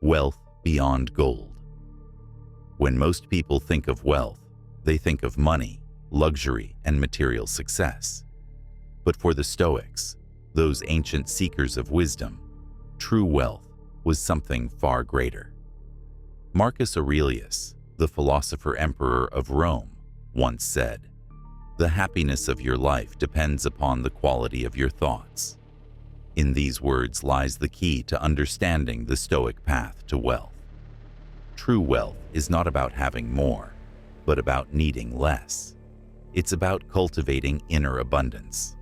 Wealth beyond gold. When most people think of wealth, they think of money, luxury, and material success. But for the Stoics, those ancient seekers of wisdom, true wealth was something far greater. Marcus Aurelius, the philosopher-emperor of Rome, once said, "The happiness of your life depends upon the quality of your thoughts." In these words lies the key to understanding the Stoic path to wealth. True wealth is not about having more, but about needing less. It's about cultivating inner abundance,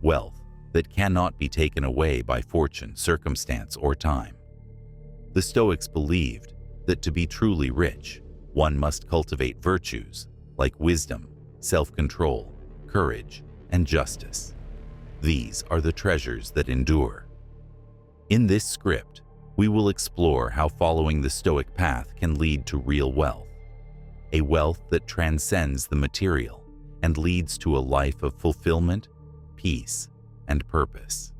wealth that cannot be taken away by fortune, circumstance, or time. The Stoics believed that to be truly rich, one must cultivate virtues like wisdom, self-control, courage, and justice. These are the treasures that endure. In this script, we will explore how following the Stoic path can lead to real wealth, a wealth that transcends the material and leads to a life of fulfillment, peace, and purpose.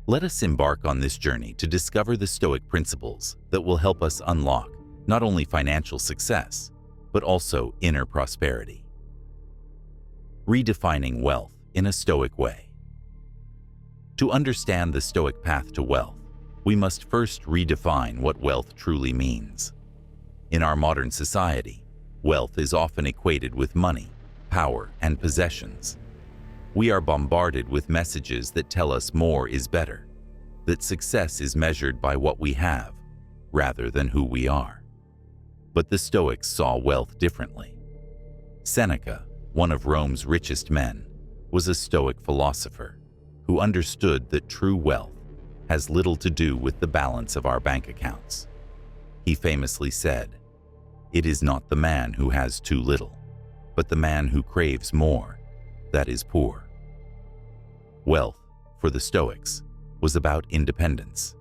Let us embark on this journey to discover the Stoic principles that will help us unlock not only financial success, but also inner prosperity. Redefining wealth in a Stoic way. To understand the Stoic path to wealth, we must first redefine what wealth truly means. In our modern society, wealth is often equated with money, power, and possessions. We are bombarded with messages that tell us more is better, that success is measured by what we have, rather than who we are. But the Stoics saw wealth differently. Seneca, one of Rome's richest men, was a Stoic philosopher who understood that true wealth has little to do with the balance of our bank accounts. He famously said, "It is not the man who has too little, but the man who craves more, that is poor." Wealth, for the Stoics, was about independence.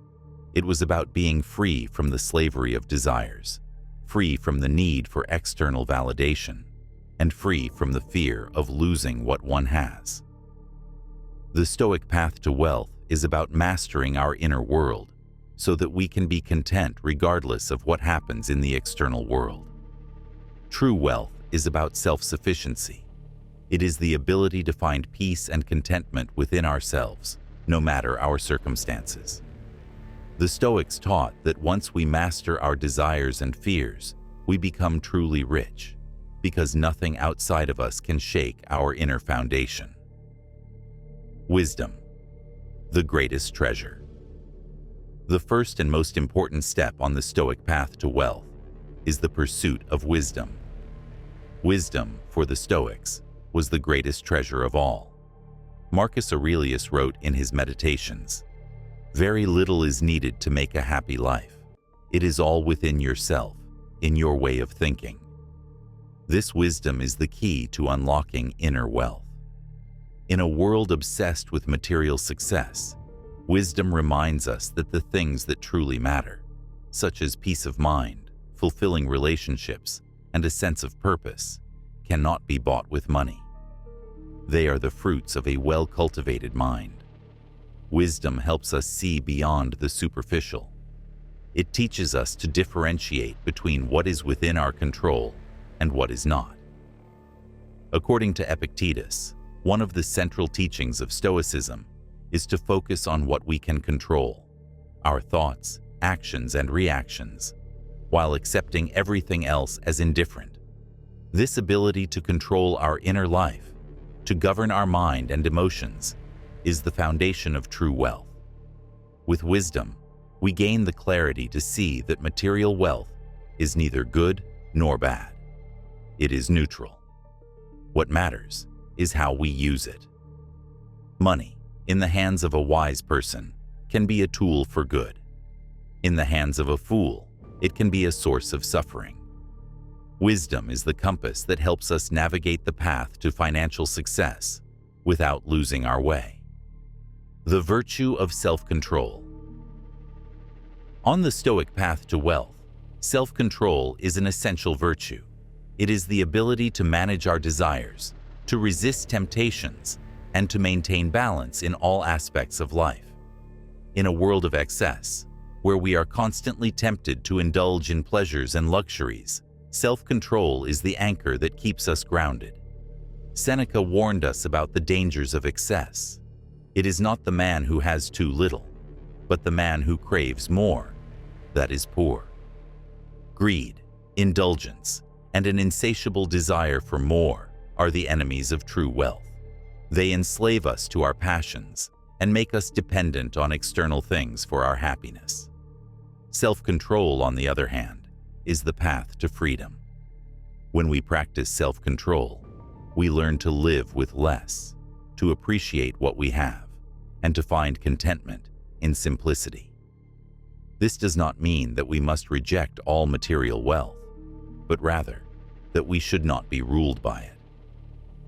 It was about being free from the slavery of desires, free from the need for external validation, and free from the fear of losing what one has. The Stoic path to wealth is about mastering our inner world so that we can be content regardless of what happens in the external world. True wealth is about self-sufficiency. It is the ability to find peace and contentment within ourselves, no matter our circumstances. The Stoics taught that once we master our desires and fears, we become truly rich, because nothing outside of us can shake our inner foundation. Wisdom, the greatest treasure. The first and most important step on the Stoic path to wealth is the pursuit of wisdom. Wisdom, for the Stoics, was the greatest treasure of all. Marcus Aurelius wrote in his Meditations, "Very little is needed to make a happy life. It is all within yourself, in your way of thinking." This wisdom is the key to unlocking inner wealth. In a world obsessed with material success, wisdom reminds us that the things that truly matter, such as peace of mind, fulfilling relationships, and a sense of purpose, cannot be bought with money. They are the fruits of a well-cultivated mind. Wisdom helps us see beyond the superficial. It teaches us to differentiate between what is within our control and what is not. According to Epictetus, one of the central teachings of Stoicism is to focus on what we can control, our thoughts, actions, and reactions, while accepting everything else as indifferent. This ability to control our inner life, to govern our mind and emotions, is the foundation of true wealth. With wisdom, we gain the clarity to see that material wealth is neither good nor bad. It is neutral. What matters is how we use it. Money, in the hands of a wise person, can be a tool for good. In the hands of a fool, it can be a source of suffering. Wisdom is the compass that helps us navigate the path to financial success without losing our way. The virtue of self-control. On the Stoic path to wealth, self-control is an essential virtue. It is the ability to manage our desires, to resist temptations, and to maintain balance in all aspects of life. In a world of excess, where we are constantly tempted to indulge in pleasures and luxuries, self-control is the anchor that keeps us grounded. Seneca warned us about the dangers of excess. It is not the man who has too little, but the man who craves more that is poor. Greed, indulgence, and an insatiable desire for more are the enemies of true wealth. They enslave us to our passions and make us dependent on external things for our happiness. Self-control, on the other hand, is the path to freedom. When we practice self-control, we learn to live with less, to appreciate what we have, and to find contentment in simplicity. This does not mean that we must reject all material wealth, but rather that we should not be ruled by it.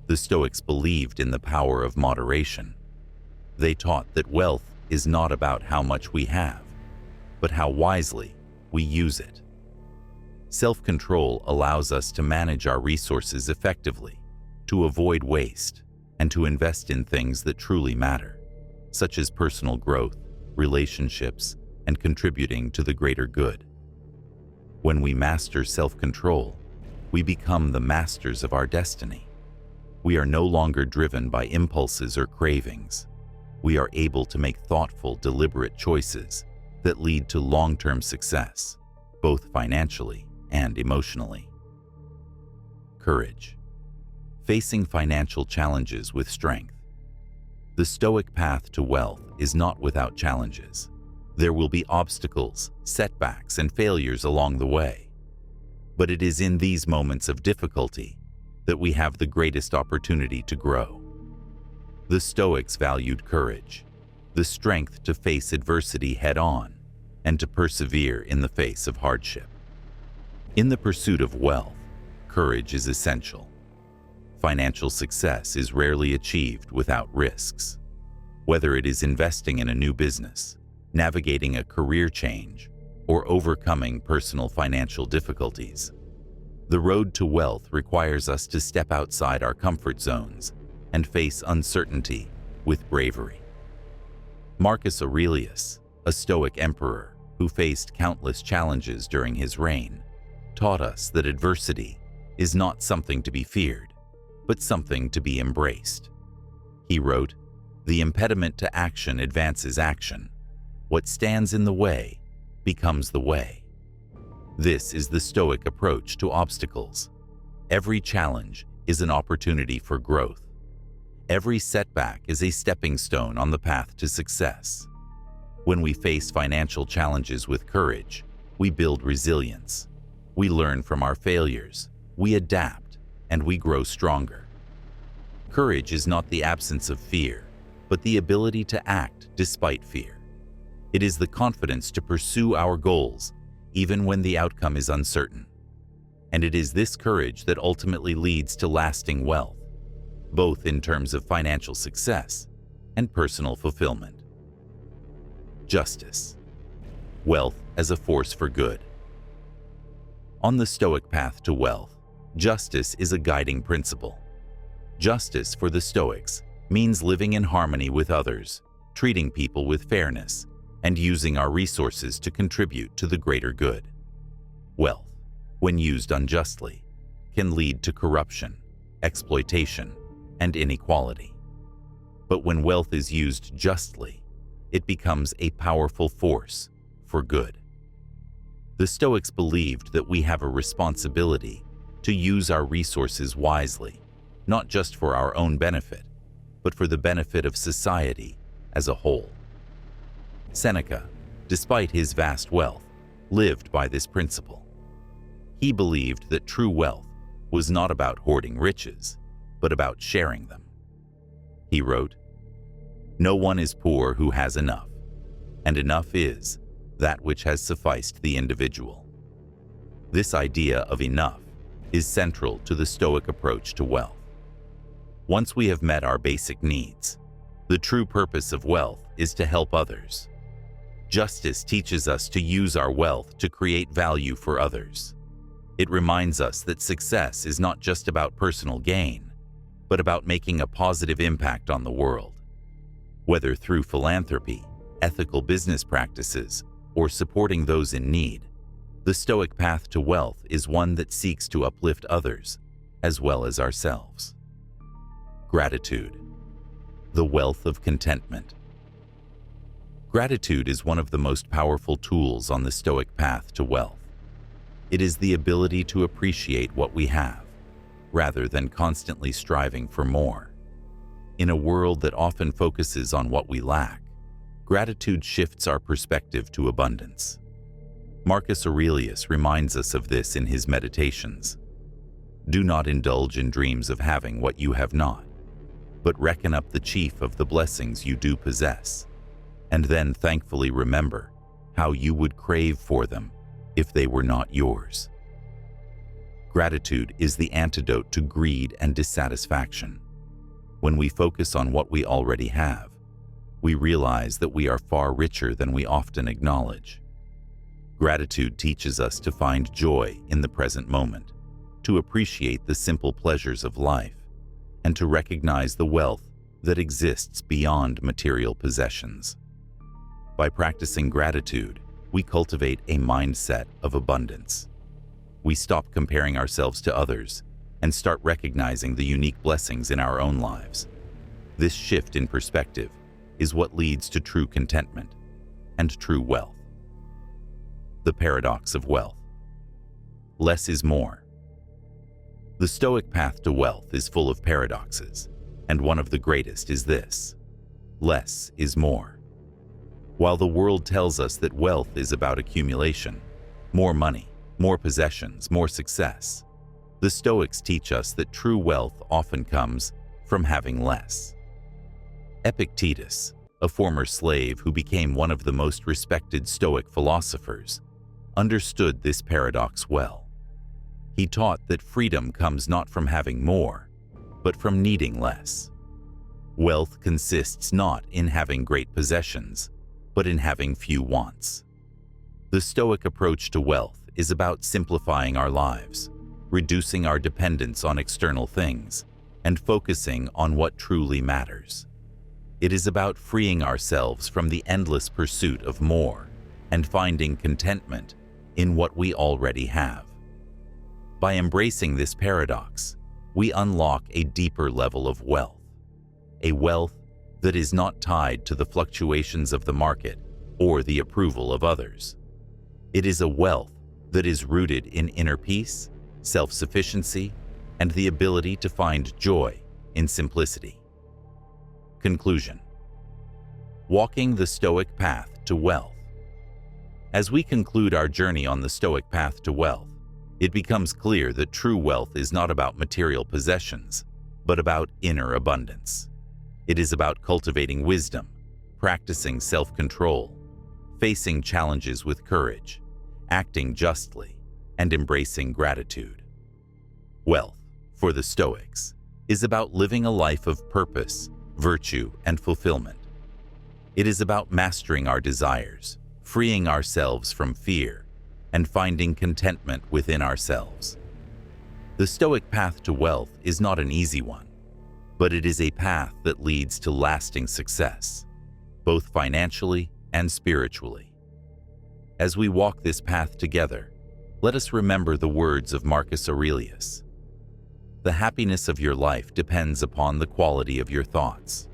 The Stoics believed in the power of moderation. They taught that wealth is not about how much we have, but how wisely we use it. Self-control allows us to manage our resources effectively, to avoid waste, and to invest in things that truly matter, such as personal growth, relationships, and contributing to the greater good. When we master self-control, we become the masters of our destiny. We are no longer driven by impulses or cravings. We are able to make thoughtful, deliberate choices that lead to long-term success, both financially and emotionally. Courage. Facing financial challenges with strength. The Stoic path to wealth is not without challenges. There will be obstacles, setbacks, and failures along the way. But it is in these moments of difficulty that we have the greatest opportunity to grow. The Stoics valued courage, the strength to face adversity head-on and to persevere in the face of hardship. In the pursuit of wealth, courage is essential. Financial success is rarely achieved without risks. Whether it is investing in a new business, navigating a career change, or overcoming personal financial difficulties, the road to wealth requires us to step outside our comfort zones and face uncertainty with bravery. Marcus Aurelius, a Stoic emperor who faced countless challenges during his reign, taught us that adversity is not something to be feared, but something to be embraced. He wrote, "The impediment to action advances action. What stands in the way becomes the way." This is the Stoic approach to obstacles. Every challenge is an opportunity for growth. Every setback is a stepping stone on the path to success. When we face financial challenges with courage, we build resilience. We learn from our failures, we adapt, and we grow stronger. Courage is not the absence of fear, but the ability to act despite fear. It is the confidence to pursue our goals, even when the outcome is uncertain. And it is this courage that ultimately leads to lasting wealth, both in terms of financial success and personal fulfillment. Justice. Wealth as a force for good. On the Stoic path to wealth, justice is a guiding principle. Justice for the Stoics means living in harmony with others, treating people with fairness, and using our resources to contribute to the greater good. Wealth, when used unjustly, can lead to corruption, exploitation, and inequality. But when wealth is used justly, it becomes a powerful force for good. The Stoics believed that we have a responsibility to use our resources wisely, not just for our own benefit, but for the benefit of society as a whole. Seneca, despite his vast wealth, lived by this principle. He believed that true wealth was not about hoarding riches, but about sharing them. He wrote, "No one is poor who has enough, and enough is that which has sufficed the individual." This idea of enough is central to the Stoic approach to wealth. Once we have met our basic needs, the true purpose of wealth is to help others. Justice teaches us to use our wealth to create value for others. It reminds us that success is not just about personal gain, but about making a positive impact on the world. Whether through philanthropy, ethical business practices, or supporting those in need, the Stoic path to wealth is one that seeks to uplift others as well as ourselves. Gratitude, the wealth of contentment. Gratitude is one of the most powerful tools on the Stoic path to wealth. It is the ability to appreciate what we have, rather than constantly striving for more. In a world that often focuses on what we lack, gratitude shifts our perspective to abundance. Marcus Aurelius reminds us of this in his Meditations. Do not indulge in dreams of having what you have not, but reckon up the chief of the blessings you do possess, and then thankfully remember how you would crave for them if they were not yours. Gratitude is the antidote to greed and dissatisfaction. When we focus on what we already have, we realize that we are far richer than we often acknowledge. Gratitude teaches us to find joy in the present moment, to appreciate the simple pleasures of life, and to recognize the wealth that exists beyond material possessions. By practicing gratitude, we cultivate a mindset of abundance. We stop comparing ourselves to others and start recognizing the unique blessings in our own lives. This shift in perspective is what leads to true contentment and true wealth. The paradox of wealth. Less is more. The Stoic path to wealth is full of paradoxes, and one of the greatest is this: less is more. While the world tells us that wealth is about accumulation, more money, more possessions, more success, the Stoics teach us that true wealth often comes from having less. Epictetus, a former slave who became one of the most respected Stoic philosophers, understood this paradox well. He taught that freedom comes not from having more, but from needing less. Wealth consists not in having great possessions, but in having few wants. The Stoic approach to wealth is about simplifying our lives, reducing our dependence on external things, and focusing on what truly matters. It is about freeing ourselves from the endless pursuit of more and finding contentment in what we already have. By embracing this paradox, we unlock a deeper level of wealth, a wealth that is not tied to the fluctuations of the market or the approval of others. It is a wealth that is rooted in inner peace, self-sufficiency, and the ability to find joy in simplicity. Conclusion. Walking the Stoic path to wealth. As we conclude our journey on the Stoic path to wealth, it becomes clear that true wealth is not about material possessions, but about inner abundance. It is about cultivating wisdom, practicing self-control, facing challenges with courage, acting justly, and embracing gratitude. Wealth, for the Stoics, is about living a life of purpose, virtue, and fulfillment. It is about mastering our desires, freeing ourselves from fear, and finding contentment within ourselves. The Stoic path to wealth is not an easy one, but it is a path that leads to lasting success, both financially and spiritually. As we walk this path together, let us remember the words of Marcus Aurelius. The happiness of your life depends upon the quality of your thoughts.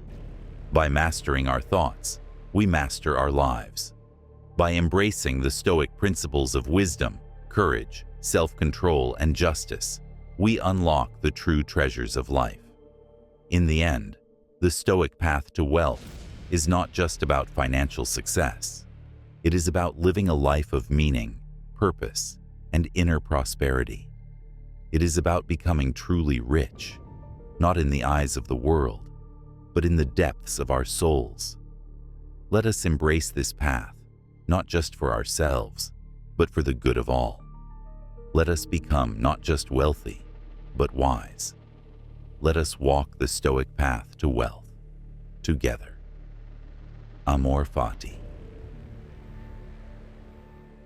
By mastering our thoughts, we master our lives. By embracing the Stoic principles of wisdom, courage, self-control, and justice, we unlock the true treasures of life. In the end, the Stoic path to wealth is not just about financial success. It is about living a life of meaning, purpose, and inner prosperity. It is about becoming truly rich, not in the eyes of the world, but in the depths of our souls. Let us embrace this path, not just for ourselves, but for the good of all. Let us become not just wealthy, but wise. Let us walk the Stoic path to wealth together. Amor Fati.